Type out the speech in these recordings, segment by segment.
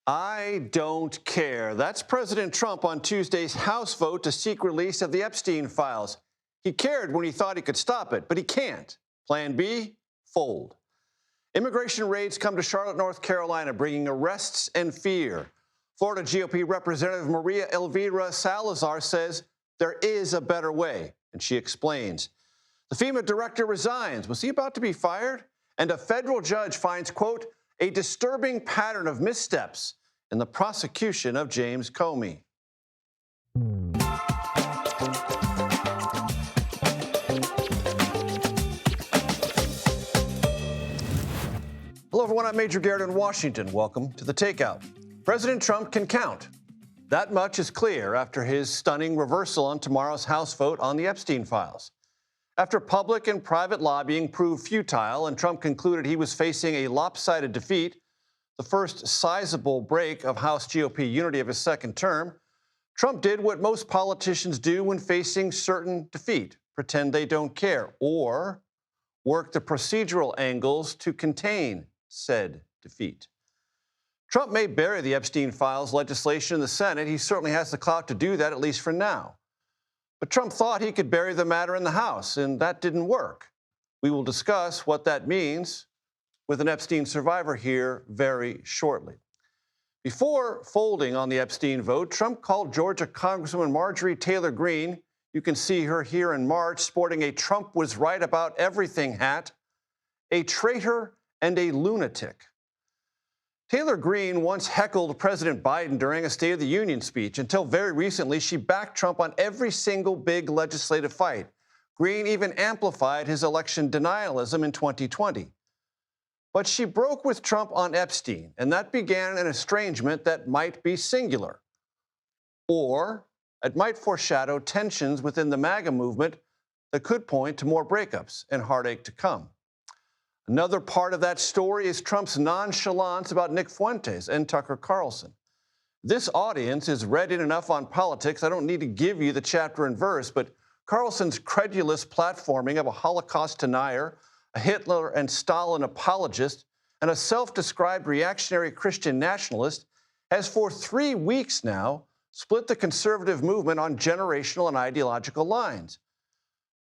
I don't care. That's President Trump on Tuesday's House vote to seek release of the Epstein files. He cared when he thought he could stop it, but he can't. Plan B, fold. Immigration raids come to Charlotte, North Carolina, bringing arrests and fear. Florida GOP Representative Maria Elvira Salazar says there is a better way, and she explains. The FEMA director resigns. Was he about to be fired? And a federal judge finds, quote, a disturbing pattern of missteps in the prosecution of James Comey. Hello, everyone. I'm Major Garrett in Washington. Welcome to the Takeout. President Trump can count. That much is clear after his stunning reversal on tomorrow's House vote on the Epstein files. After public and private lobbying proved futile and Trump concluded he was facing a lopsided defeat, the first sizable break of House GOP unity of his second term, Trump did what most politicians do when facing certain defeat: pretend they don't care or work the procedural angles to contain said defeat. Trump may bury the Epstein files legislation in the Senate. He certainly has the clout to do that, at least for now. But Trump thought he could bury the matter in the House, and that didn't work. We will discuss what that means with an Epstein survivor here very shortly. Before folding on the Epstein vote, Trump called Georgia Congresswoman Marjorie Taylor Greene, you can see her here in March, sporting a Trump was right about everything hat, a traitor and a lunatic. Taylor Greene once heckled President Biden during a State of the Union speech. Until very recently, she backed Trump on every single big legislative fight. Greene even amplified his election denialism in 2020. But she broke with Trump on Epstein, and that began an estrangement that might be singular. Or it might foreshadow tensions within the MAGA movement that could point to more breakups and heartache to come. Another part of that story is Trump's nonchalance about Nick Fuentes and Tucker Carlson. This audience is read in enough on politics. I don't need to give you the chapter and verse, but Carlson's credulous platforming of a Holocaust denier, a Hitler and Stalin apologist, and a self-described reactionary Christian nationalist has for 3 weeks now split the conservative movement on generational and ideological lines.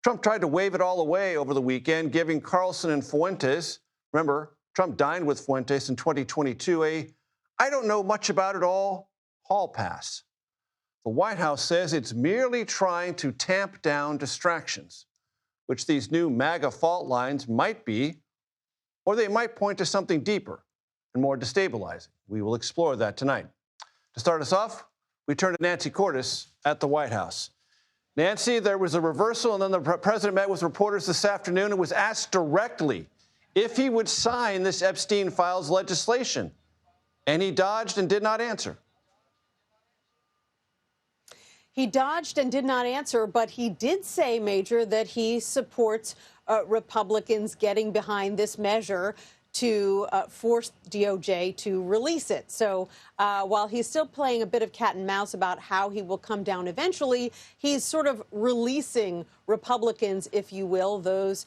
Trump tried to wave it all away over the weekend, giving Carlson and Fuentes, remember, Trump dined with Fuentes in 2022, I don't know much about it all hall pass. The White House says it's merely trying to tamp down distractions, which these new MAGA fault lines might be, or they might point to something deeper and more destabilizing. We will explore that tonight. To start us off, we turn to Nancy Cordes at the White House. Nancy, there was a reversal, and then the president met with reporters this afternoon and was asked directly if he would sign this Epstein files legislation. And he dodged and did not answer. He dodged and did not answer, but he did say, Major, that he supports Republicans getting behind this measure to force DOJ to release it. So while he's still playing a bit of cat and mouse about how he will come down eventually, he's sort of releasing Republicans, if you will, those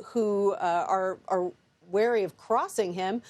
who are wary of crossing him,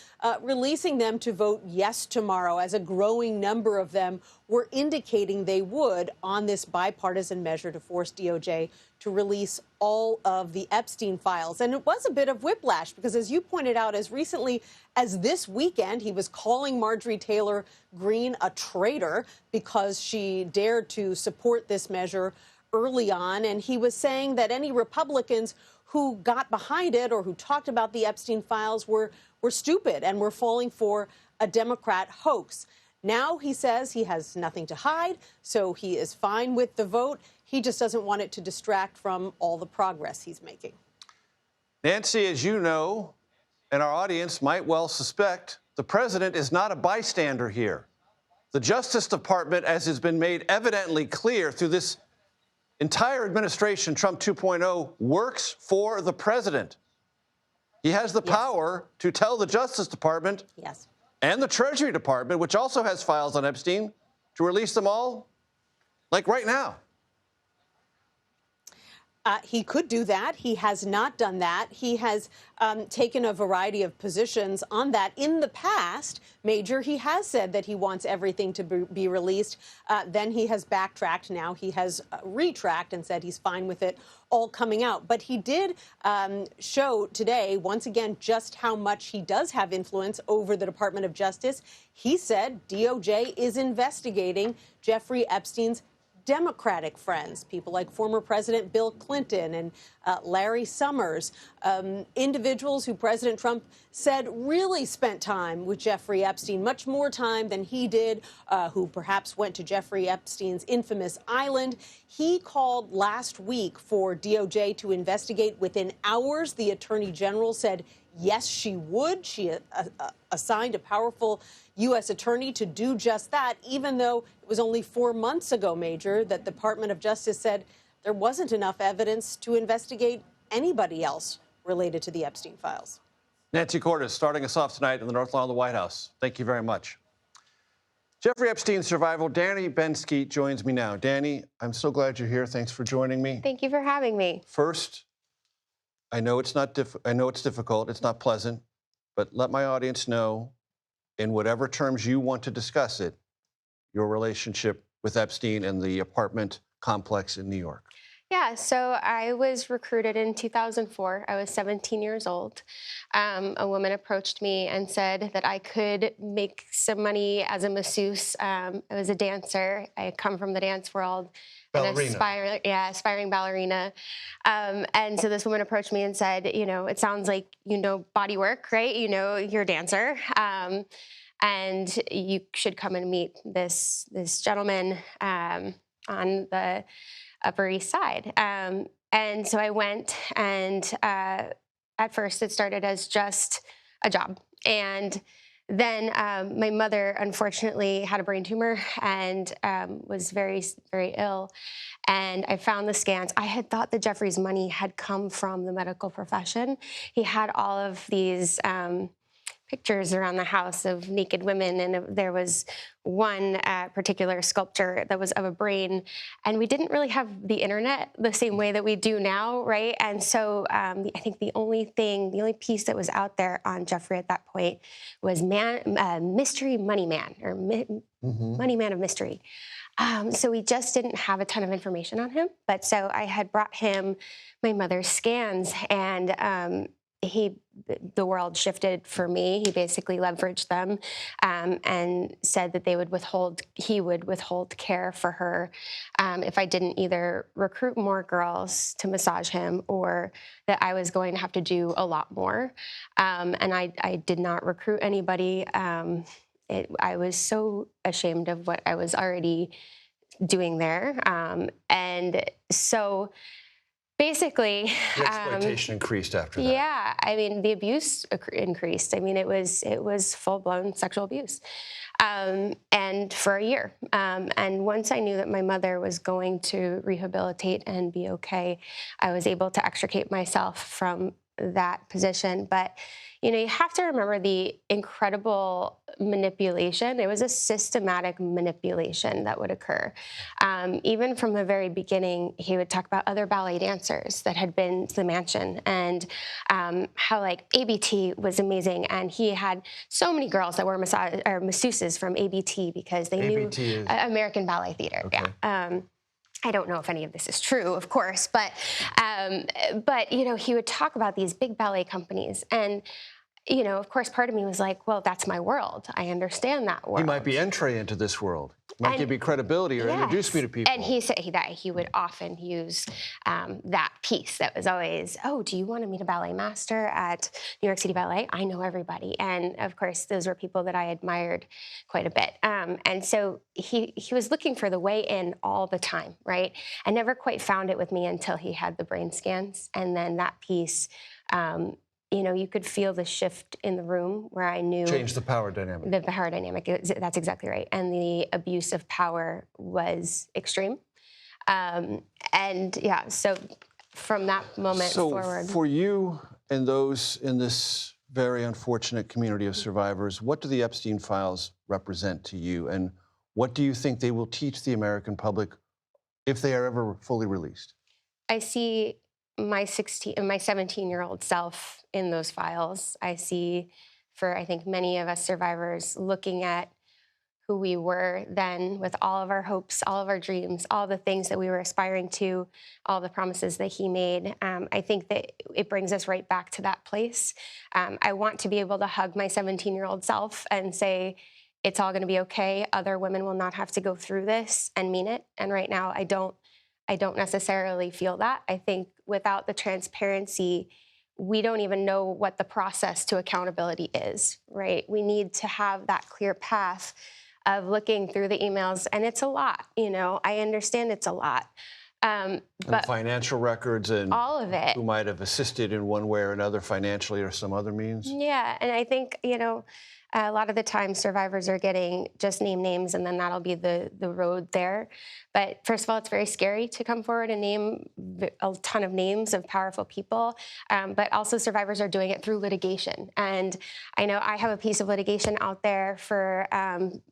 releasing them to vote yes tomorrow, as a growing number of them were indicating they would on this bipartisan measure to force DOJ to release all of the Epstein files. And it was a bit of whiplash because, as you pointed out, as recently as this weekend, he was calling Marjorie Taylor Greene a traitor because she dared to support this measure early on. And he was saying that any Republicans who got behind it or who talked about the Epstein files were stupid and were falling for a Democrat hoax. Now he says he has nothing to hide, so he is fine with the vote. He just doesn't want it to distract from all the progress he's making. Nancy, as you know, and our audience might well suspect, the president is not a bystander here. The Justice Department, as has been made evidently clear through this entire administration, Trump 2.0, works for the president. He has the power to tell the Justice Department and the Treasury Department, which also has files on Epstein, to release them all, like right now. He could do that. He has not done that. He has taken a variety of positions on that. In the past, Major, he has said that he wants everything to be released. Then he has backtracked. Now he has retracked and said he's fine with it all coming out. But he did show today, once again, just how much he does have influence over the Department of Justice. He said DOJ is investigating Jeffrey Epstein's Democratic friends, people like former President Bill Clinton and Larry Summers, individuals who President Trump said really spent time with Jeffrey Epstein, much more time than he did, who perhaps went to Jeffrey Epstein's infamous island. He called last week for DOJ to investigate within hours. The Attorney General said yes, she would. She assigned a powerful U.S. attorney to do just that, even though it was only 4 months ago, Major, that the Department of Justice said there wasn't enough evidence to investigate anybody else related to the Epstein files. Nancy Cordes starting us off tonight in the North Lawn of the White House. Thank you very much. Jeffrey Epstein's survival, Danny Bensky joins me now. Danny, I'm so glad you're here. Thanks for joining me. Thank you for having me. First, I know it's difficult, it's not pleasant, but let my audience know, in whatever terms you want to discuss it, your relationship with Epstein and the apartment complex in New York. Yeah, so I was recruited in 2004. I was 17 years old. A woman approached me and said that I could make some money as a masseuse. I was a dancer. I come from the dance world. Ballerina. Aspiring ballerina. And so this woman approached me and said, you know, it sounds like you know body work, right? You know, you're a dancer. And you should come and meet this gentleman on the Upper East Side. And so I went, and at first it started as just a job. And then my mother, unfortunately, had a brain tumor and was very, very ill. And I found the scans. I had thought that Jeffrey's money had come from the medical profession. He had all of these pictures around the house of naked women, and there was one particular sculpture that was of a brain, and we didn't really have the internet the same way that we do now, right? And so I think the only piece that was out there on Jeffrey at that point was Mystery Money Man, or Money Man of Mystery. So we just didn't have a ton of information on him, but so I had brought him my mother's scans, and the world shifted for me. He basically leveraged them and said that he would withhold care for her if I didn't either recruit more girls to massage him, or that I was going to have to do a lot more. And I did not recruit anybody. I was so ashamed of what I was already doing there. And so basically, the exploitation increased after that. Yeah, I mean, the abuse increased. I mean, it was full-blown sexual abuse, and for a year. And once I knew that my mother was going to rehabilitate and be okay, I was able to extricate myself from that position. But you know, you have to remember the incredible manipulation. It was a systematic manipulation that would occur. Even from the very beginning, he would talk about other ballet dancers that had been to the mansion, and how like ABT was amazing. And he had so many girls that were masseuses from ABT because they knew American Ballet Theater. Okay. Yeah. I don't know if any of this is true, of course, but you know, he would talk about these big ballet companies, and you know, of course, part of me was like, well, that's my world. I understand that world. He might be entry into this world. Might give me credibility or introduce me to people. And he said that he would often use that piece that was always, oh, do you want to meet a ballet master at New York City Ballet? I know everybody. And of course, those were people that I admired quite a bit. And so he was looking for the way in all the time, right? I never quite found it with me until he had the brain scans. And then that piece, you know, you could feel the shift in the room where I knew... Change the power dynamic. The power dynamic, that's exactly right. And the abuse of power was extreme. And yeah, so from that moment forward... So for you and those in this very unfortunate community of survivors, what do the Epstein files represent to you? And what do you think they will teach the American public if they are ever fully released? I see my 17-year-old self in those files. I see, for I think many of us survivors, looking at who we were then with all of our hopes, all of our dreams, all the things that we were aspiring to, all the promises that he made. I think that it brings us right back to that place. I want to be able to hug my 17-year-old self and say, it's all going to be okay. Other women will not have to go through this, and mean it. And right now, I don't necessarily feel that. I think without the transparency, we don't even know what the process to accountability is, right? We need to have that clear path of looking through the emails, and it's a lot, I understand it's a lot. But financial records and all of it, who might have assisted in one way or another financially or some other means. Yeah, and I think, a lot of the time survivors are getting just names, and then that'll be the road there. But first of all, it's very scary to come forward and name a ton of names of powerful people. But also survivors are doing it through litigation. And I know I have a piece of litigation out there for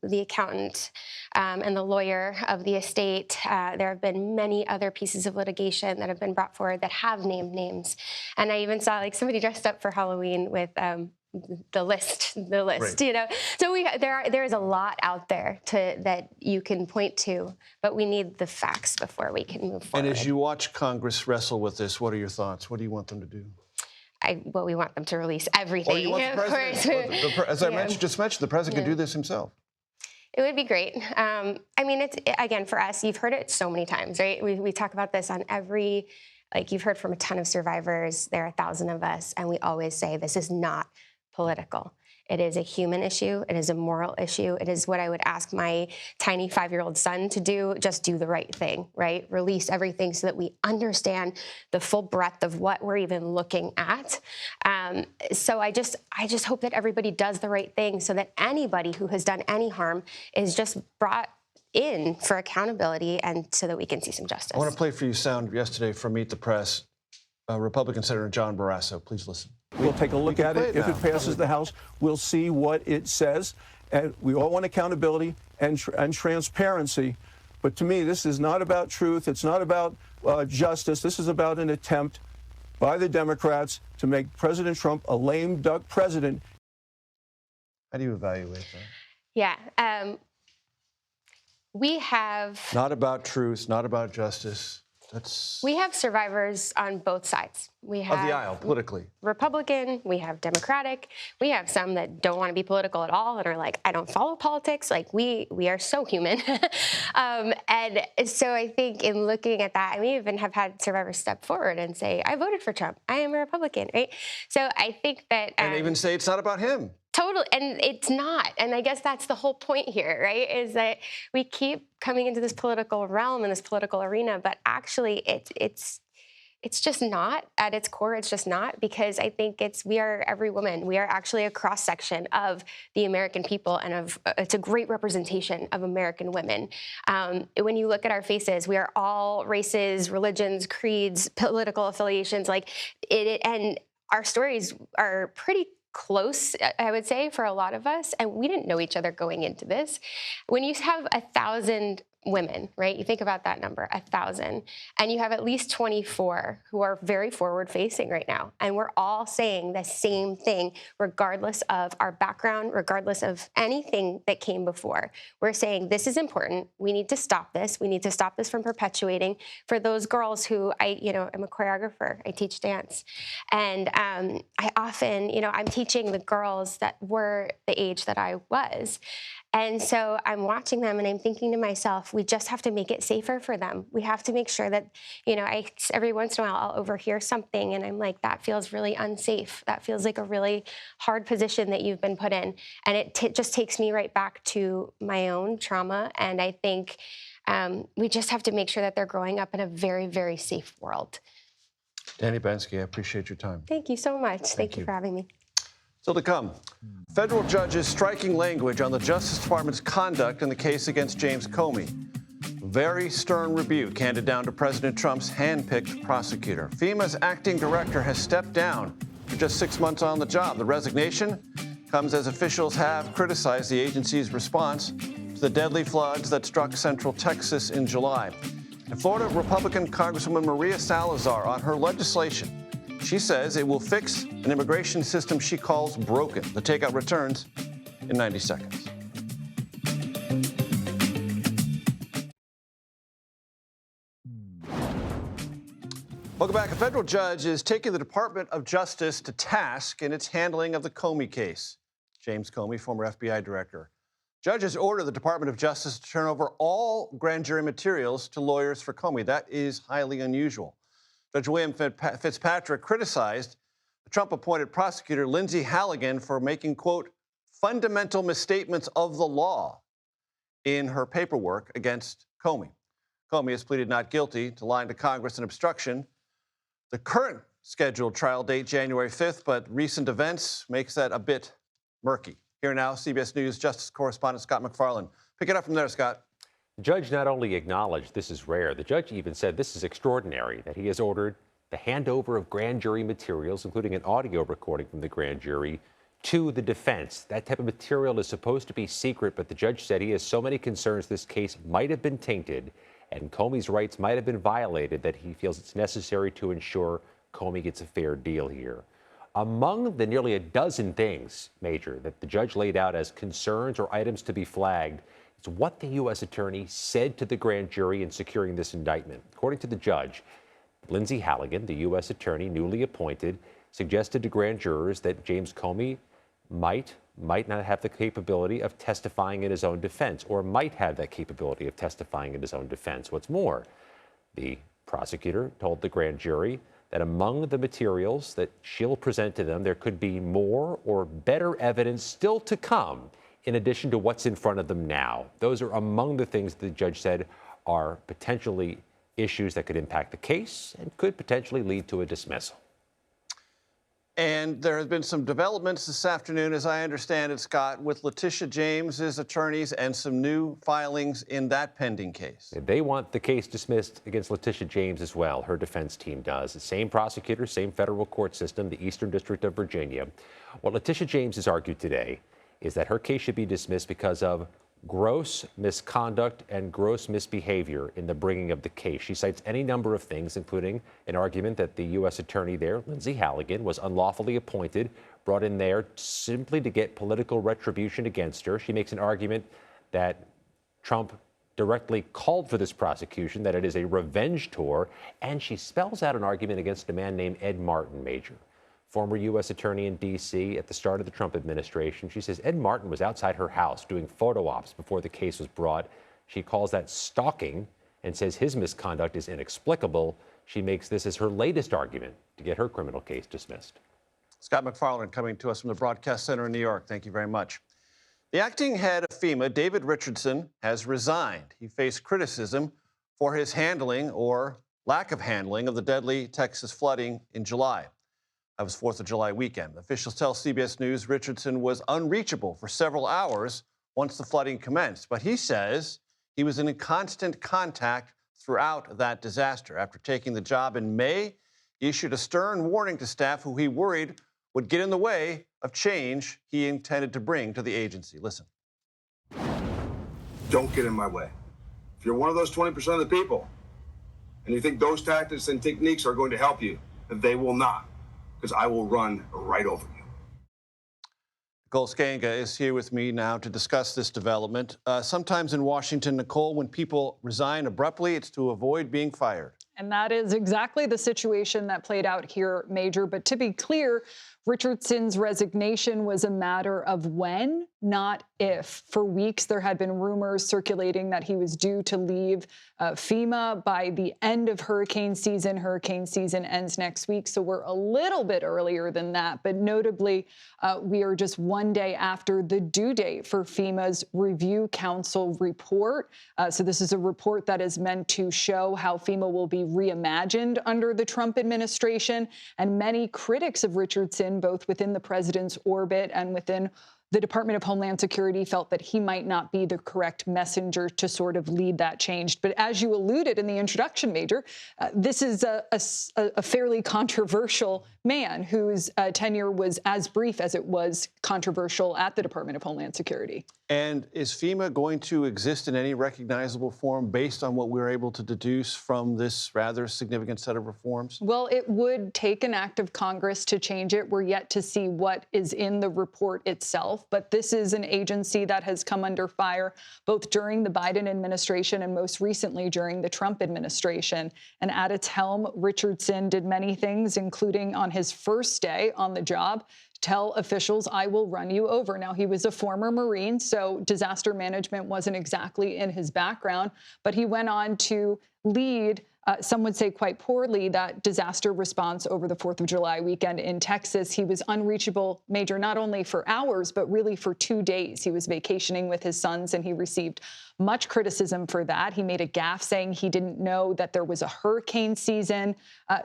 the accountant and the lawyer of the estate. There have been many other pieces of litigation that have been brought forward that have named names. And I even saw somebody dressed up for Halloween with the list, right. So there is a lot out there that you can point to, but we need the facts before we can move forward. And as you watch Congress wrestle with this, what are your thoughts? What do you want them to do? We want them to release everything. Or you want the president? As I just mentioned, the president can do this himself. It would be great. It's, again, for us, you've heard it so many times, right? We talk about this on every, you've heard from a ton of survivors. There are 1,000 of us, and we always say this is not political. It is a human issue. It is a moral issue. It is what I would ask my tiny 5-year-old son to do. Just do the right thing, right? Release everything so that we understand the full breadth of what we're even looking at. So I just hope that everybody does the right thing so that anybody who has done any harm is just brought in for accountability, and so that we can see some justice. I want to play for you sound yesterday from Meet the Press, Republican Senator John Barrasso. Please listen. We'll take a look at it. If it passes the House, we'll see what it says. And we all want accountability and transparency. But to me, this is not about truth. It's not about justice. This is about an attempt by the Democrats to make President Trump a lame duck president. How do you evaluate that? Yeah. We have... Not about truth, not about justice. We have survivors on both sides. We have of the aisle, politically. Republican, we have Democratic, we have some that don't want to be political at all and are like, I don't follow politics. We are so human. And so I think in looking at that, we even have had survivors step forward and say, I voted for Trump. I am a Republican, right? So I think that... and even say it's not about him. Totally, and it's not. And I guess that's the whole point here, right, is that we keep coming into this political realm and this political arena, but actually it's just not. At its core, it's just not, because I think we are every woman. We are actually a cross-section of the American people, and it's a great representation of American women. When you look at our faces, we are all races, religions, creeds, political affiliations, and our stories are pretty close, I would say, for a lot of us, and we didn't know each other going into this. When you have 1,000 women, right? You think about that number, 1,000, and you have at least 24 who are very forward-facing right now, and we're all saying the same thing, regardless of our background, regardless of anything that came before. We're saying this is important. We need to stop this. We need to stop this from perpetuating. For those girls who I'm a choreographer. I teach dance, and I often, I'm teaching the girls that were the age that I was. And so I'm watching them and I'm thinking to myself, we just have to make it safer for them. We have to make sure that, every once in a while I'll overhear something and I'm like, that feels really unsafe. That feels like a really hard position that you've been put in. And it just takes me right back to my own trauma. And I think we just have to make sure that they're growing up in a very, very safe world. Danny Bensky, I appreciate your time. Thank you so much. Thank you for having me. Still to come, federal judges striking language on the Justice Department's conduct in the case against James Comey. Very stern rebuke handed down to President Trump's hand-picked prosecutor. FEMA's acting director has stepped down for just 6 months on the job. The resignation comes as officials have criticized the agency's response to the deadly floods that struck central Texas in July. And Florida Republican Congresswoman Maria Salazar on her legislation. She says it will fix an immigration system she calls broken. The Takeout returns in 90 seconds. Welcome back. A federal judge is taking the Department of Justice to task in its handling of the Comey case. James Comey, former FBI director. Judges ordered the Department of Justice to turn over all grand jury materials to lawyers for Comey. That is highly unusual. Judge William Fitzpatrick criticized the Trump-appointed prosecutor Lindsay Halligan for making, quote, fundamental misstatements of the law in her paperwork against Comey. Comey has pleaded not guilty to lying to Congress and obstruction. The current scheduled trial date, January 5th, but recent events makes that a bit murky. Here now, CBS News Justice correspondent Scott MacFarlane. Pick it up from there, Scott. The judge not only acknowledged this is rare, the judge even said this is extraordinary, that he has ordered the handover of grand jury materials, including an audio recording from the grand jury, to the defense. That type of material is supposed to be secret, but the judge said he has so many concerns this case might have been tainted and Comey's rights might have been violated that he feels it's necessary to ensure Comey gets a fair deal here. Among the nearly a dozen things, Major, that the judge laid out as concerns or items to be flagged, is what the U.S. attorney said to the grand jury in securing this indictment. According to the judge, Lindsay Halligan, the U.S. attorney newly appointed, suggested to grand jurors that James Comey might not have the capability of testifying in his own defense, or might have that capability of testifying in his own defense. What's more, the prosecutor told the grand jury that among the materials that she'll present to them, there could be more or better evidence still to come, in addition to what's in front of them now. Those are among the things the judge said are potentially issues that could impact the case and could potentially lead to a dismissal. And there has been some developments this afternoon, as I understand it, Scott, with Letitia James's attorneys and some new filings in that pending case. They want the case dismissed against Letitia James as well. Her defense team does. The same prosecutor, same federal court system, the Eastern District of Virginia. What Letitia James has argued today is that her case should be dismissed because of gross misconduct and gross misbehavior in the bringing of the case. She cites any number of things, including an argument that the U.S. attorney there, Lindsay Halligan, was unlawfully appointed, brought in there simply to get political retribution against her. She makes an argument that Trump directly called for this prosecution, that it is a revenge tour, and she spells out an argument against a man named Ed Martin, Major, former U.S. attorney in D.C. at the start of the Trump administration. She says Ed Martin was outside her house doing photo ops before the case was brought. She calls that stalking and says his misconduct is inexplicable. She makes this as her latest argument to get her criminal case dismissed. Scott MacFarlane coming to us from the Broadcast Center in New York. Thank you very much. The acting head of FEMA, David Richardson, has resigned. He faced criticism for his handling or lack of handling of the deadly Texas flooding in July. That was 4th of July weekend. Officials tell CBS News Richardson was unreachable for several hours once the flooding commenced, but he says he was in constant contact throughout that disaster. After taking the job in May, he issued a stern warning to staff who he worried would get in the way of change he intended to bring to the agency. Listen. Don't get in my way. If you're one of those 20% of the people and you think those tactics and techniques are going to help you, they will not. Because I will run right over you. Nicole Skanga is here with me now to discuss this development. Sometimes in Washington, Nicole, when people resign abruptly, it's to avoid being fired. And that is exactly the situation that played out here, Major. But to be clear, Richardson's resignation was a matter of when, not if. For weeks, there had been rumors circulating that he was due to leave FEMA by the end of hurricane season. Hurricane season ends next week, so we're a little bit earlier than that. But notably, we are just one day after the due date for FEMA's Review Council report. So this is a report that is meant to show how FEMA will be reimagined under the Trump administration. And many critics of Richardson, both within the president's orbit and within the Department of Homeland Security, felt that he might not be the correct messenger to sort of lead that change. But as you alluded in the introduction, Major, this is a fairly controversial man whose tenure was as brief as it was controversial at the Department of Homeland Security. And is FEMA going to exist in any recognizable form based on what we're able to deduce from this rather significant set of reforms? Well, it would take an act of Congress to change it. We're yet to see what is in the report itself, but this is an agency that has come under fire both during the Biden administration and most recently during the Trump administration. And at its helm, Richardson did many things, including on his first day on the job, tell officials, I will run you over. Now, he was a former Marine, so disaster management wasn't exactly in his background, but he went on to lead, some would say quite poorly, that disaster response over the 4th of July weekend in Texas. He was unreachable, Major, not only for hours, but really for 2 days. He was vacationing with his sons, and he received much criticism for that. He made a gaffe saying he didn't know that there was a hurricane season.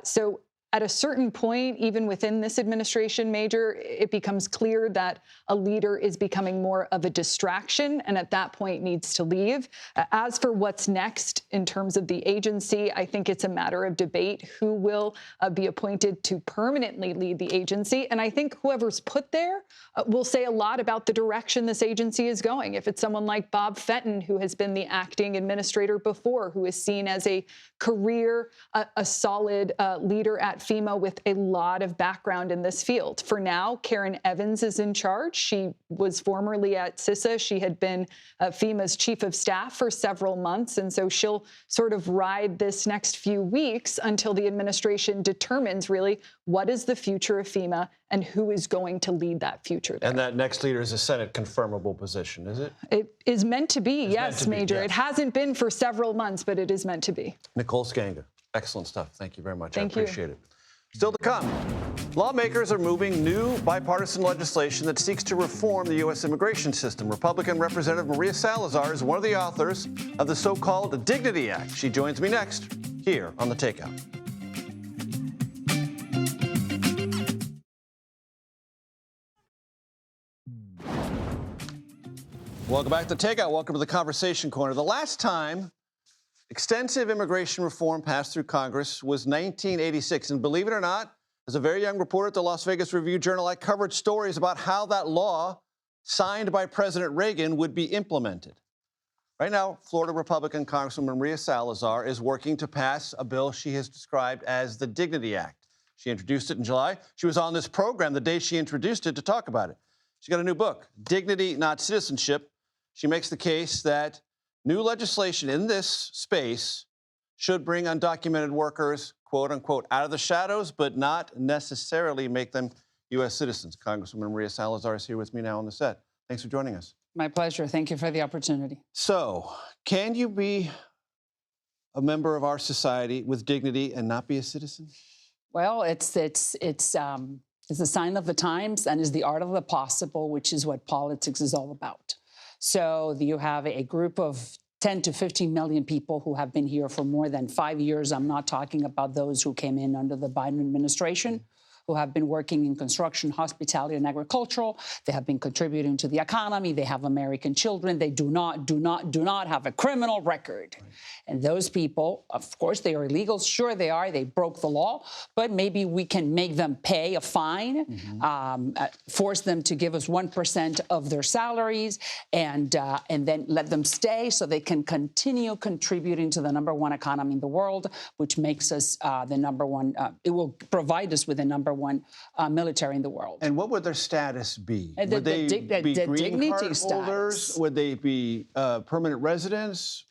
So at a certain point, even within this administration, Major, it becomes clear that a leader is becoming more of a distraction and at that point needs to leave. As for what's next in terms of the agency, I think it's a matter of debate who will be appointed to permanently lead the agency. And I think whoever's put there will say a lot about the direction this agency is going. If it's someone like Bob Fenton, who has been the acting administrator before, who is seen as a career, a solid leader at FEMA with a lot of background in this field. For now, Karen Evans is in charge. She was formerly at CISA. She had been FEMA's chief of staff for several months, and so she'll sort of ride this next few weeks until the administration determines really what is the future of FEMA and who is going to lead that future there. And that next leader is a Senate confirmable position, is it? It is meant to be, yes, Major. Yes. It hasn't been for several months, but it is meant to be. Nicole Skanga, excellent stuff. Thank you very much. Thank I appreciate it. Still to come, lawmakers are moving new bipartisan legislation that seeks to reform the U.S. immigration system. Republican Representative Maria Salazar is one of the authors of the so-called Dignity Act. She joins me next here on The Takeout. Welcome back to Takeout. Welcome to the Conversation Corner. The last time extensive immigration reform passed through Congress was 1986. And believe it or not, as a very young reporter at the Las Vegas Review-Journal, I covered stories about how that law signed by President Reagan would be implemented. Right now, Florida Republican Congresswoman Maria Salazar is working to pass a bill she has described as the Dignity Act. She introduced it in July. She was on this program the day she introduced it to talk about it. She's got a new book, Dignity, Not Citizenship. She makes the case that new legislation in this space should bring undocumented workers, quote unquote, out of the shadows, but not necessarily make them U.S. citizens. Congresswoman Maria Salazar is here with me now on the set. Thanks for joining us. My pleasure. Thank you for the opportunity. So, can you be a member of our society with dignity and not be a citizen? Well, it's a sign of the times and is the art of the possible, which is what politics is all about. So you have a group of 10 to 15 million people who have been here for more than 5 years. I'm not talking about those who came in under the Biden administration, who have been working in construction, hospitality, and agricultural. They have been contributing to the economy. They have American children. They do not have a criminal record. Right. And those people, of course, they are illegals. Sure, they are. They broke the law. But maybe we can make them pay a fine, force them to give us 1% of their salaries, and then let them stay so they can continue contributing to the #1 economy in the world, which makes us the #1. It will provide us with the #1 military in the world. And what would their status be? Would they be green card holders? Status. Would they be permanent residents?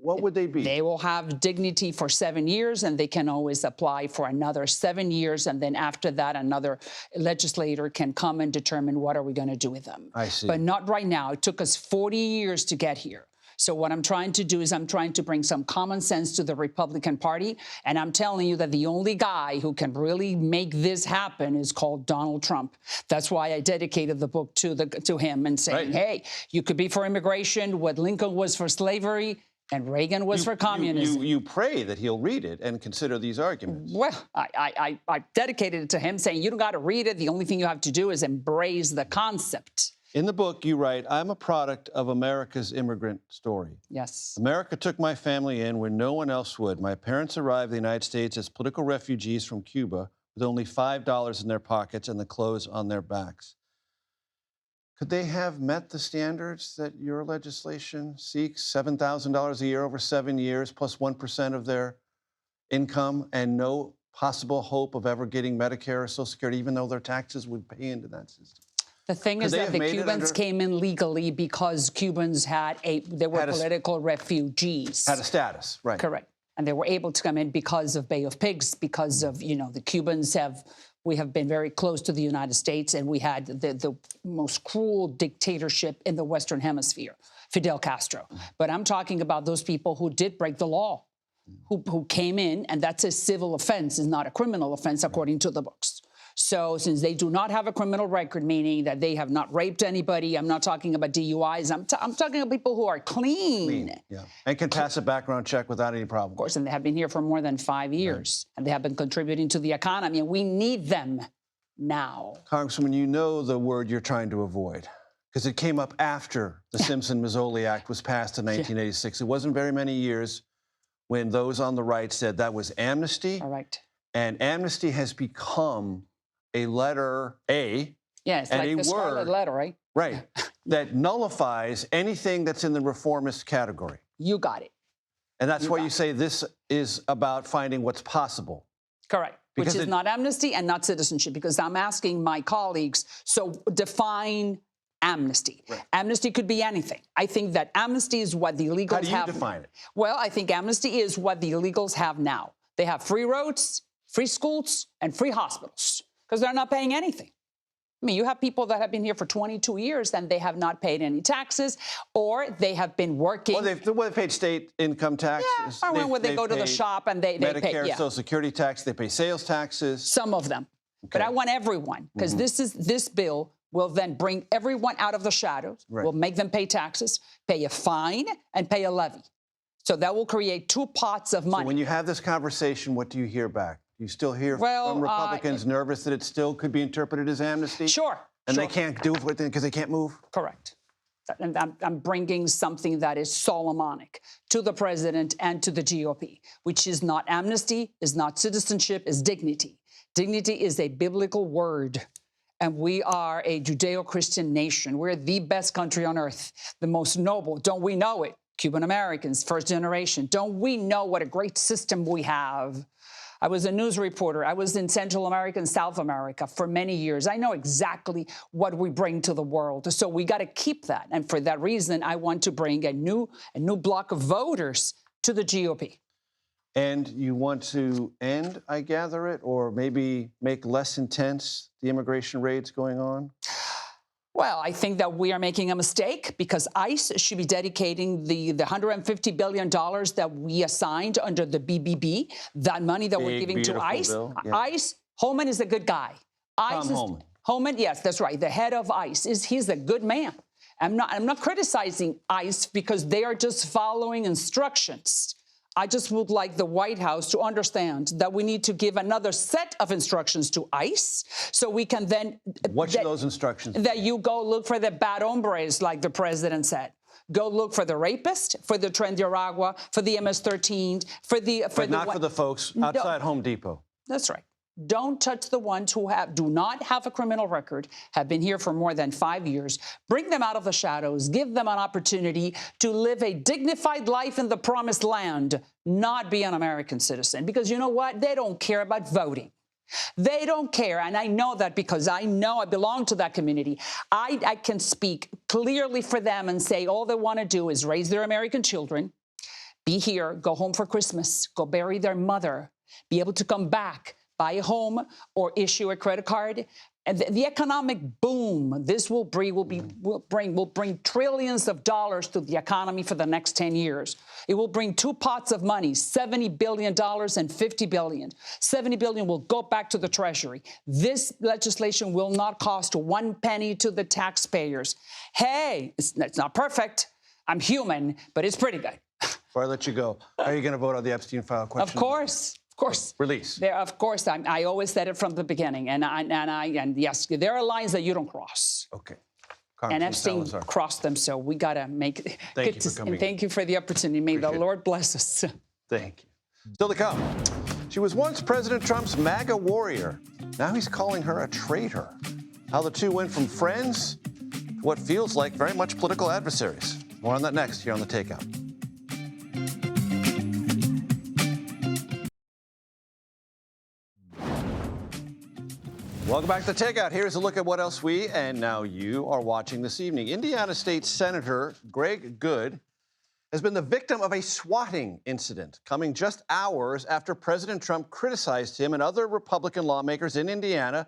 What would they be? They will have dignity for 7 years, and they can always apply for another 7 years. And then after that, another legislator can come and determine what are we going to do with them. I see. But not right now. It took us 40 years to get here. So what I'm trying to do is I'm trying to bring some common sense to the Republican Party. And I'm telling you that the only guy who can really make this happen is called Donald Trump. That's why I dedicated the book to him and saying, hey, you could be for immigration what Lincoln was for slavery and Reagan was for communism. You pray that he'll read it and consider these arguments. Well, I dedicated it to him saying, you don't got to read it. The only thing you have to do is embrace the concept. In the book, you write, I'm a product of America's immigrant story. Yes. America took my family in where no one else would. My parents arrived in the United States as political refugees from Cuba, with only $5 in their pockets and the clothes on their backs. Could they have met the standards that your legislation seeks? $7,000 a year over 7 years, plus 1% of their income, and no possible hope of ever getting Medicare or Social Security, even though their taxes would pay into that system? The thing is that the Cubans came in legally because Cubans they were political refugees. Had a status, right? Correct. And they were able to come in because of Bay of Pigs, because of, the Cubans we have been very close to the United States, and we had the most cruel dictatorship in the Western Hemisphere, Fidel Castro. But I'm talking about those people who did break the law, who came in, and that's a civil offense, is not a criminal offense according to the books. So since they do not have a criminal record, meaning that they have not raped anybody, I'm not talking about DUIs, I'm talking about people who are clean. Yeah. And can pass a background check without any problem. Of course, and they have been here for more than 5 years, and they have been contributing to the economy, and we need them now. Congresswoman, you know the word you're trying to avoid, because it came up after the Simpson-Mazzoli Act was passed in 1986. It wasn't very many years when those on the right said that was amnesty. All right. And amnesty has become a letter A. Yes, and like a the Scarlet Letter, right? Right. That nullifies anything that's in the reformist category. You got it. And that's why you say this is about finding what's possible. Correct. Because which is not amnesty and not citizenship, because I'm asking my colleagues, so define amnesty. Right. Amnesty could be anything. I think that amnesty is what the illegals have. How do you define it? Well, I think amnesty is what the illegals have now. They have free roads, free schools, and free hospitals, because they're not paying anything. I mean, you have people that have been here for 22 years and they have not paid any taxes, or they have been working. Well, they've paid state income taxes. Yeah, or when they go to the shop and they Medicare, pay. Yeah. Social Security tax, they pay sales taxes. Some of them. Okay. But I want everyone, because this bill will then bring everyone out of the shadows, will make them pay taxes, pay a fine, and pay a levy. So that will create two pots of money. So when you have this conversation, what do you hear back? Do you still hear from Republicans nervous that it still could be interpreted as amnesty? Sure. And they can't do it because they can't move? Correct. And I'm bringing something that is Solomonic to the president and to the GOP, which is not amnesty, is not citizenship, is dignity. Dignity is a biblical word. And we are a Judeo-Christian nation. We're the best country on earth, the most noble. Don't we know it? Cuban Americans, first generation. Don't we know what a great system we have? I was a news reporter. I was in Central America and South America for many years. I know exactly what we bring to the world. So we got to keep that. And for that reason, I want to bring a new block of voters to the GOP. And you want to end, I gather it, or maybe make less intense the immigration raids going on? Well, I think that we are making a mistake, because ICE should be dedicating the $150 billion that we assigned under the BBB, that money that we're giving to ICE. Yeah. ICE, Holman is a good guy. Holman, yes, that's right. The head of ICE, he's a good man. I'm not criticizing ICE because they are just following instructions. I just would like the White House to understand that we need to give another set of instructions to ICE so we can then... What should those instructions be? That you go look for the bad hombres, like the president said. Go look for the rapist, for the Tren de Aragua, for the MS-13, for the... But not for the folks outside Home Depot. That's right. Don't touch the ones who do not have a criminal record, have been here for more than 5 years. Bring them out of the shadows. Give them an opportunity to live a dignified life in the promised land, not be an American citizen. Because you know what? They don't care about voting. They don't care. And I know that because I know I belong to that community. I can speak clearly for them and say all they want to do is raise their American children, be here, go home for Christmas, go bury their mother, be able to come back, buy a home or issue a credit card. And the economic boom this will bring trillions of dollars to the economy for the next 10 years. It will bring two pots of money, $70 billion and $50 billion. $70 billion will go back to the Treasury. This legislation will not cost 1 penny to the taxpayers. Hey, it's not perfect. I'm human, but it's pretty good. Before I let you go, are you going to vote on the Epstein file question? Of course. Of course. Release. Of course. I always said it from the beginning. And yes, there are lines that you don't cross. Okay. And Epstein crossed them, so we got to make... Thank you for coming. And thank you for the opportunity. May the Lord bless us. Thank you. Still to come. She was once President Trump's MAGA warrior. Now he's calling her a traitor. How the two went from friends to what feels like very much political adversaries. More on that next here on The Takeout. Welcome back to The Takeout. Here's a look at what else we and now you are watching this evening. Indiana State Senator Greg Goode has been the victim of a swatting incident coming just hours after President Trump criticized him and other Republican lawmakers in Indiana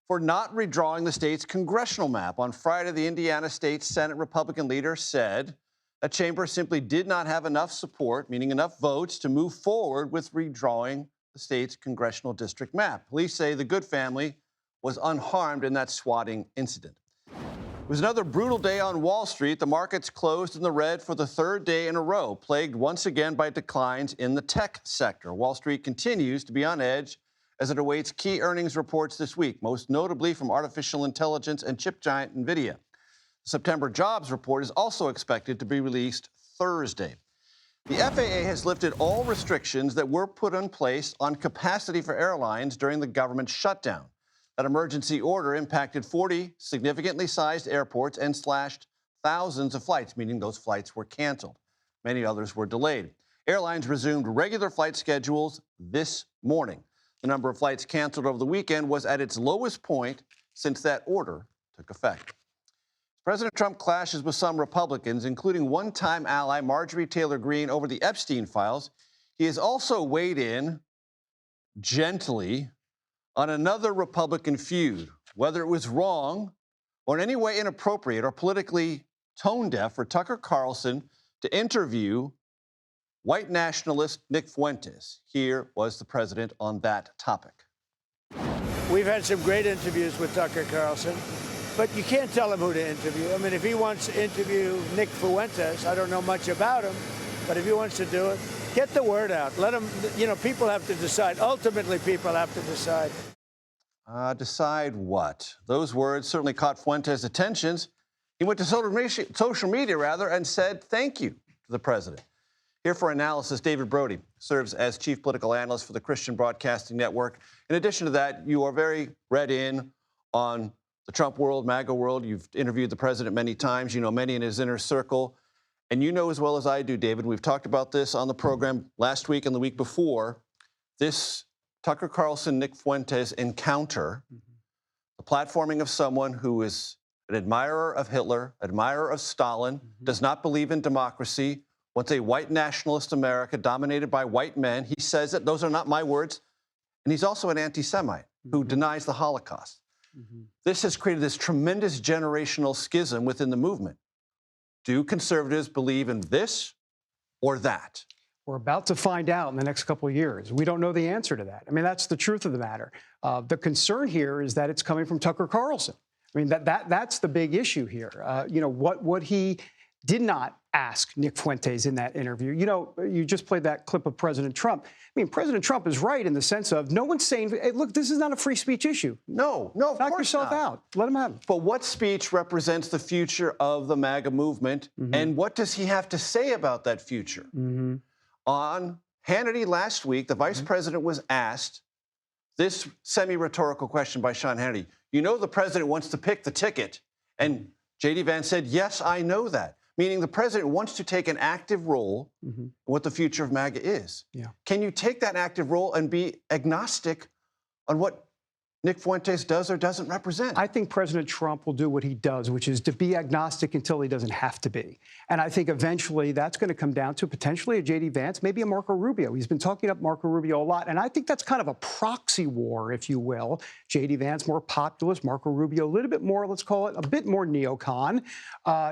for not redrawing the state's congressional map. On Friday, the Indiana State Senate Republican leader said a chamber simply did not have enough support, meaning enough votes, to move forward with redrawing the state's congressional district map. Police say the Goode family was unharmed in that swatting incident. It was another brutal day on Wall Street. The markets closed in the red for the third day in a row, plagued once again by declines in the tech sector. Wall Street continues to be on edge as it awaits key earnings reports this week, most notably from artificial intelligence and chip giant NVIDIA. The September jobs report is also expected to be released Thursday. The FAA has lifted all restrictions that were put in place on capacity for airlines during the government shutdown. That emergency order impacted 40 significantly sized airports and slashed thousands of flights, meaning those flights were canceled. Many others were delayed. Airlines resumed regular flight schedules this morning. The number of flights canceled over the weekend was at its lowest point since that order took effect. President Trump clashes with some Republicans, including one-time ally Marjorie Taylor Greene over the Epstein files. He has also weighed in gently on another Republican feud, whether it was wrong or in any way inappropriate or politically tone-deaf for Tucker Carlson to interview white nationalist Nick Fuentes. Here was the president on that topic. We've had some great interviews with Tucker Carlson, but you can't tell him who to interview. I mean, if he wants to interview Nick Fuentes, I don't know much about him, but if he wants to do it, get the word out. Let him, people have to decide. Ultimately, people have to decide. Decide what? Those words certainly caught Fuentes' attentions. He went to social media, and said thank you to the president. Here for analysis, David Brody serves as chief political analyst for the Christian Broadcasting Network. In addition to that, you are very read in on the Trump world, MAGA world. You've interviewed the president many times. You know many in his inner circle. And you know as well as I do, David, we've talked about this on the program last week and the week before, this Tucker Carlson-Nick Fuentes encounter, the platforming of someone who is an admirer of Hitler, admirer of Stalin, does not believe in democracy, wants a white nationalist America dominated by white men. He says it. Those are not my words. And he's also an anti-Semite who denies the Holocaust. This has created this tremendous generational schism within the movement. Do conservatives believe in this or that? We're about to find out in the next couple of years. We don't know the answer to that. I mean, that's the truth of the matter. The concern here is that it's coming from Tucker Carlson. I mean, that's the big issue here. What he did not ask Nick Fuentes in that interview. You just played that clip of President Trump. I mean, President Trump is right in the sense of no one's saying, hey, look, this is not a free speech issue. No, of Knock course yourself not. out. Let him have it. But what speech represents the future of the MAGA movement, and what does he have to say about that future? On Hannity last week, the vice president was asked this semi-rhetorical question by Sean Hannity. You know the president wants to pick the ticket. And J.D. Vance said, yes, I know that. Meaning the president wants to take an active role in what the future of MAGA is. Yeah. Can you take that active role and be agnostic on what Nick Fuentes does or doesn't represent? I think President Trump will do what he does, which is to be agnostic until he doesn't have to be. And I think eventually that's going to come down to potentially a J.D. Vance, maybe a Marco Rubio. He's been talking up Marco Rubio a lot. And I think that's kind of a proxy war, if you will. J.D. Vance, more populist. Marco Rubio, a little bit more, let's call it, a bit more neocon.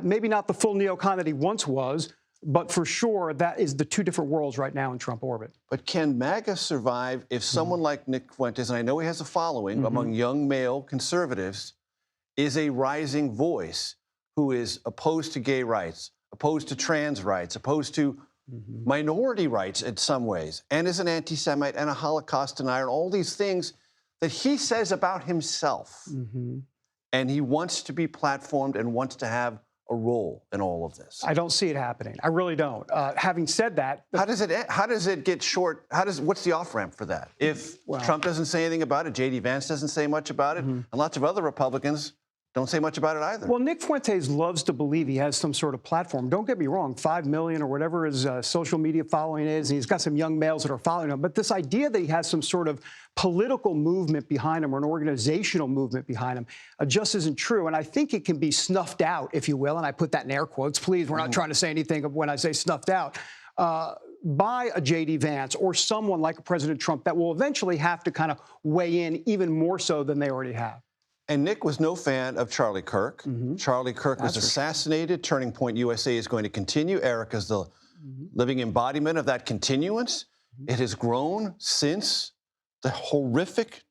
Maybe not the full neocon that he once was, but for sure, that is the two different worlds right now in Trump orbit. But can MAGA survive if someone like Nick Fuentes, and I know he has a following among young male conservatives, is a rising voice who is opposed to gay rights, opposed to trans rights, opposed to minority rights in some ways, and is an anti-Semite and a Holocaust denier, and all these things that he says about himself. And he wants to be platformed and wants to have a role in all of this? I don't see it happening. I really don't. Having said that, how does it get short? What's the off ramp for that? If Trump doesn't say anything about it, J.D. Vance doesn't say much about it, and lots of other Republicans don't say much about it either. Well, Nick Fuentes loves to believe he has some sort of platform. Don't get me wrong, 5 million or whatever his social media following is, and he's got some young males that are following him. But this idea that he has some sort of political movement behind him or an organizational movement behind him just isn't true. And I think it can be snuffed out, if you will, and I put that in air quotes. Please, we're not trying to say anything when I say snuffed out. By a J.D. Vance or someone like President Trump that will eventually have to kind of weigh in even more so than they already have. And Nick was no fan of Charlie Kirk. Charlie Kirk was assassinated. Turning Point USA is going to continue. Erica's the living embodiment of that continuance. It has grown since the horrific,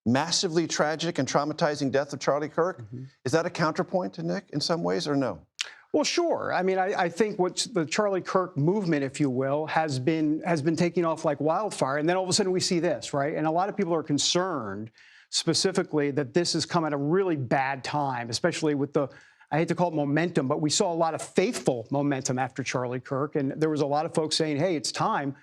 massively tragic and traumatizing death of Charlie Kirk. Is that a counterpoint to Nick in some ways or no? Well, sure. I mean, I think what the Charlie Kirk movement, if you will, has been taking off like wildfire. And then all of a sudden we see this, right? And a lot of people are concerned specifically that this has come at a really bad time, especially with the, I hate to call it momentum, but we saw a lot of faithful momentum after Charlie Kirk. And there was a lot of folks saying, hey, it's time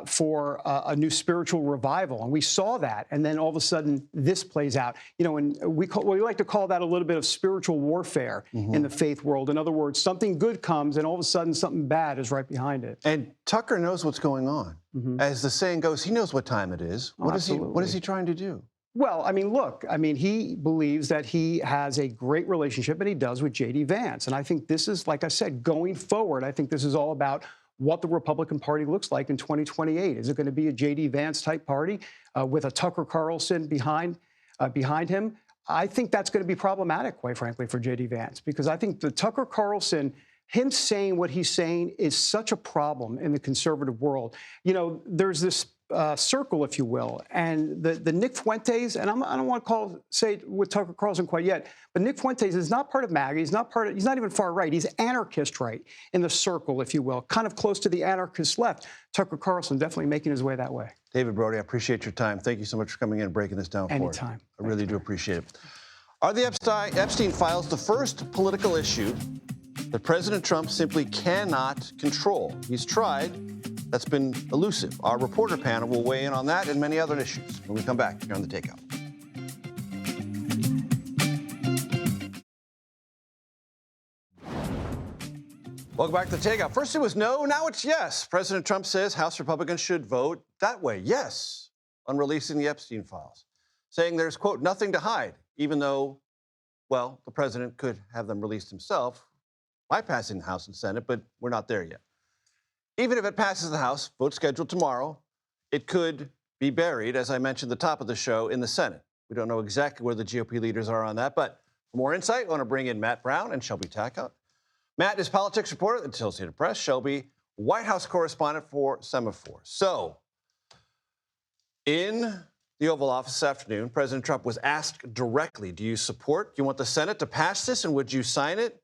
for a new spiritual revival. And we saw that. And then all of a sudden, this plays out. You know, and we like to call that a little bit of spiritual warfare in the faith world. In other words, something good comes and all of a sudden something bad is right behind it. And Tucker knows what's going on. As the saying goes, he knows what time it is. What is he trying to do? Well, I mean, look, I mean, he believes that he has a great relationship, and he does, with J.D. Vance. And I think this is, like I said, going forward, I think this is all about what the Republican Party looks like in 2028. Is it going to be a J.D. Vance-type party with a Tucker Carlson behind him? I think that's going to be problematic, quite frankly, for J.D. Vance, because I think the Tucker Carlson, him saying what he's saying, is such a problem in the conservative world. You know, there's this circle, if you will, and the Nick Fuentes, and I don't want to say it with Tucker Carlson quite yet, but Nick Fuentes is not part of MAGA. He's not even far right. He's anarchist right in the circle, if you will, kind of close to the anarchist left. Tucker Carlson definitely making his way that way. David Brody, I appreciate your time. Thank you so much for coming in and breaking this down for us. Anytime. I really do appreciate it. Are the Epstein files the first political issue that President Trump simply cannot control? He's tried. That's been elusive. Our reporter panel will weigh in on that and many other issues when we come back here on The Takeout. Welcome back to The Takeout. First it was no, now it's yes. President Trump says House Republicans should vote that way, yes, on releasing the Epstein files, saying there's, quote, nothing to hide, even though, well, the president could have them released himself, bypassing the House and Senate, but we're not there yet. Even if it passes the House, vote scheduled tomorrow, it could be buried, as I mentioned at the top of the show, in the Senate. We don't know exactly where the GOP leaders are on that, but for more insight, I want to bring in Matt Brown and Shelby Takeout. Matt is politics reporter at the Associated Press. Shelby, White House correspondent for Semaphore. So, in the Oval Office this afternoon, President Trump was asked directly, do you want the Senate to pass this, and would you sign it?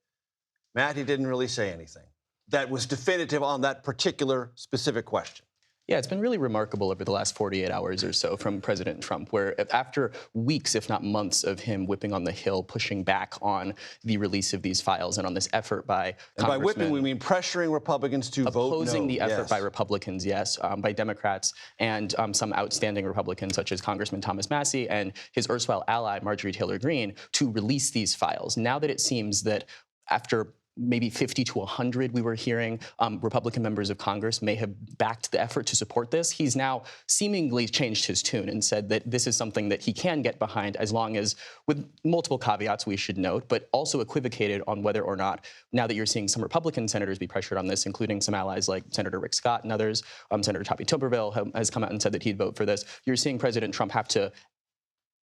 Matt, he didn't really say anything that was definitive on that particular specific question. Yeah, it's been really remarkable over the last 48 hours or so from President Trump, where after weeks, if not months, of him whipping on the Hill, pushing back on the release of these files and on this effort by Congressmen. And by whipping, we mean pressuring Republicans to vote no. Opposing the effort by Republicans, yes, by Democrats and some outstanding Republicans, such as Congressman Thomas Massie and his erstwhile ally, Marjorie Taylor Greene, to release these files. Now that it seems that after maybe 50 to 100, we were hearing Republican members of Congress may have backed the effort to support this. He's now seemingly changed his tune and said that this is something that he can get behind, as long as, with multiple caveats we should note, but also equivocated on whether or not, now that you're seeing some Republican senators be pressured on this, including some allies like Senator Rick Scott and others, Senator Tommy Tuberville has come out and said that he'd vote for this. You're seeing President Trump have to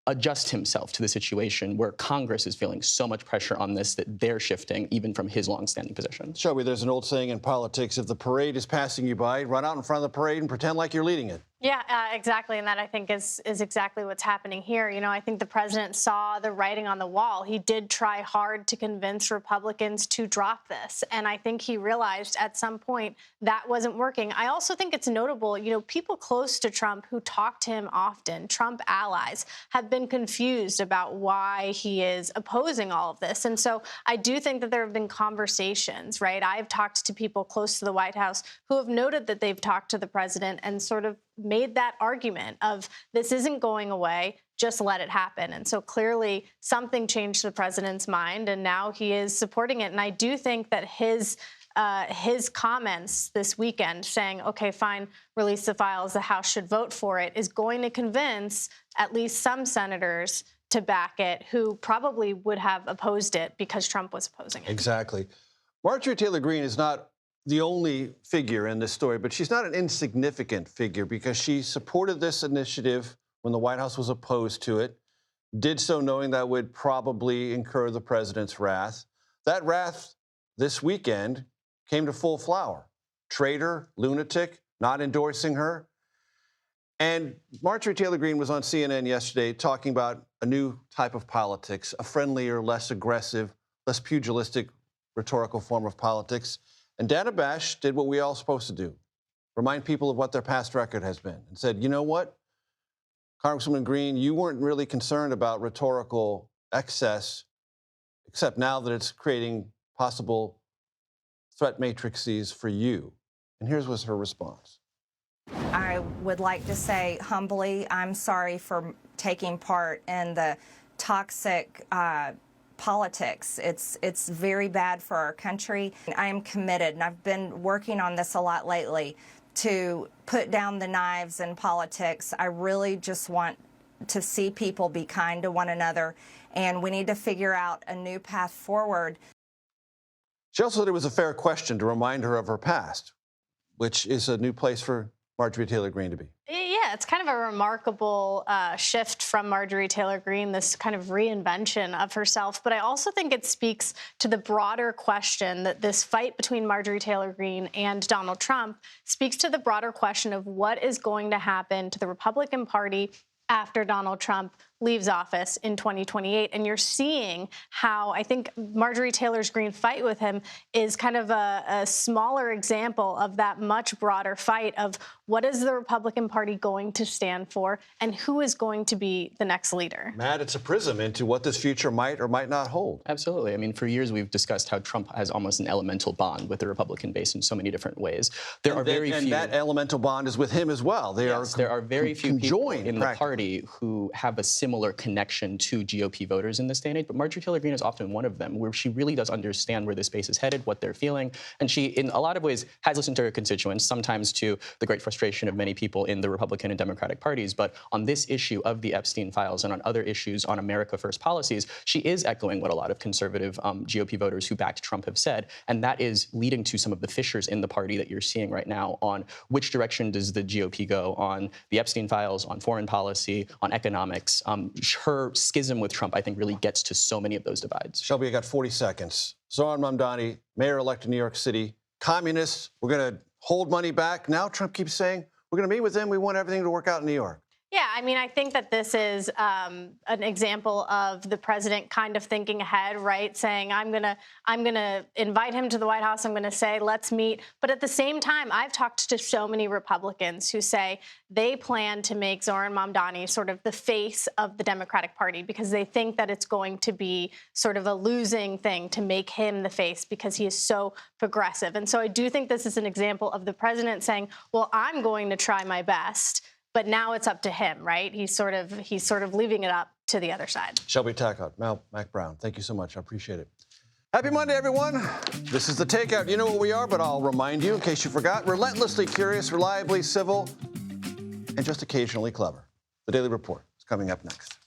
adjust himself to the situation where Congress is feeling so much pressure on this that they're shifting even from his longstanding position. Shelby, there's an old saying in politics, if the parade is passing you by, run out in front of the parade and pretend like you're leading it. Yeah, exactly. And that I think is exactly what's happening here. You know, I think the president saw the writing on the wall. He did try hard to convince Republicans to drop this. And I think he realized at some point that wasn't working. I also think it's notable, you know, people close to Trump who talk to him often, Trump allies, have been confused about why he is opposing all of this. And so I do think that there have been conversations, right? I've talked to people close to the White House who have noted that they've talked to the president and sort of made that argument of this isn't going away, just let it happen. And so clearly something changed the president's mind, and now he is supporting it. And I do think that his comments this weekend saying, okay, fine, release the files, the House should vote for it, is going to convince at least some senators to back it who probably would have opposed it because Trump was opposing it. Exactly. Marjorie Taylor Greene is not the only figure in this story, but she's not an insignificant figure because she supported this initiative when the White House was opposed to it, did so knowing that would probably incur the president's wrath. That wrath this weekend came to full flower. Traitor, lunatic, not endorsing her. And Marjorie Taylor Greene was on CNN yesterday talking about a new type of politics, a friendlier, less aggressive, less pugilistic rhetorical form of politics. And Dana Bash did what we all supposed to do, remind people of what their past record has been, and said, you know what, Congresswoman Greene, you weren't really concerned about rhetorical excess, except now that it's creating possible threat matrices for you. And here's was her response. I would like to say humbly, I'm sorry for taking part in the toxic politics. It's very bad for our country. I am committed, and I've been working on this a lot lately, to put down the knives in politics. I really just want to see people be kind to one another, and we need to figure out a new path forward. She also said it was a fair question to remind her of her past, which is a new place for Marjorie Taylor Greene to be. Yeah, it's kind of a remarkable shift from Marjorie Taylor Greene, this kind of reinvention of herself. But I also think it speaks to the broader question that this fight between Marjorie Taylor Greene and Donald Trump speaks to the broader question of what is going to happen to the Republican Party after Donald Trump leaves office in 2028. And you're seeing how I think Marjorie Taylor Greene's fight with him is kind of a smaller example of that much broader fight of what is the Republican Party going to stand for and who is going to be the next leader. Matt, it's a prism into what this future might or might not hold. Absolutely. I mean, for years we've discussed how Trump has almost an elemental bond with the Republican base in so many different ways. There are very few. And that elemental bond is with him as well. There are very few people in the party who have a similar connection to GOP voters in this day and age, but Marjorie Taylor Greene is often one of them, where she really does understand where this base is headed, what they're feeling, and she, in a lot of ways, has listened to her constituents, sometimes to the great frustration of many people in the Republican and Democratic parties, but on this issue of the Epstein files and on other issues on America First policies, she is echoing what a lot of conservative GOP voters who backed Trump have said, and that is leading to some of the fissures in the party that you're seeing right now on which direction does the GOP go on the Epstein files, on foreign policy, on economics. Her schism with Trump, I think, really gets to so many of those divides. Shelby, I got 40 seconds. Zohran Mamdani, mayor-elect of New York City, communists, we're going to hold money back. Now Trump keeps saying, we're going to meet with them. We want everything to work out in New York. Yeah, I mean, I think that this is an example of the president kind of thinking ahead, right? Saying, I'm gonna invite him to the White House. I'm gonna say, let's meet. But at the same time, I've talked to so many Republicans who say they plan to make Zohran Mamdani sort of the face of the Democratic Party because they think that it's going to be sort of a losing thing to make him the face because he is so progressive. And so I do think this is an example of the president saying, well, I'm going to try my best. But now it's up to him, right? He's sort of leaving it up to the other side. Shelby Takeout, Mac Brown, thank you so much. I appreciate it. Happy Monday, everyone. This is the Takeout. You know what we are, but I'll remind you in case you forgot. Relentlessly curious, reliably civil, and just occasionally clever. The Daily Report is coming up next.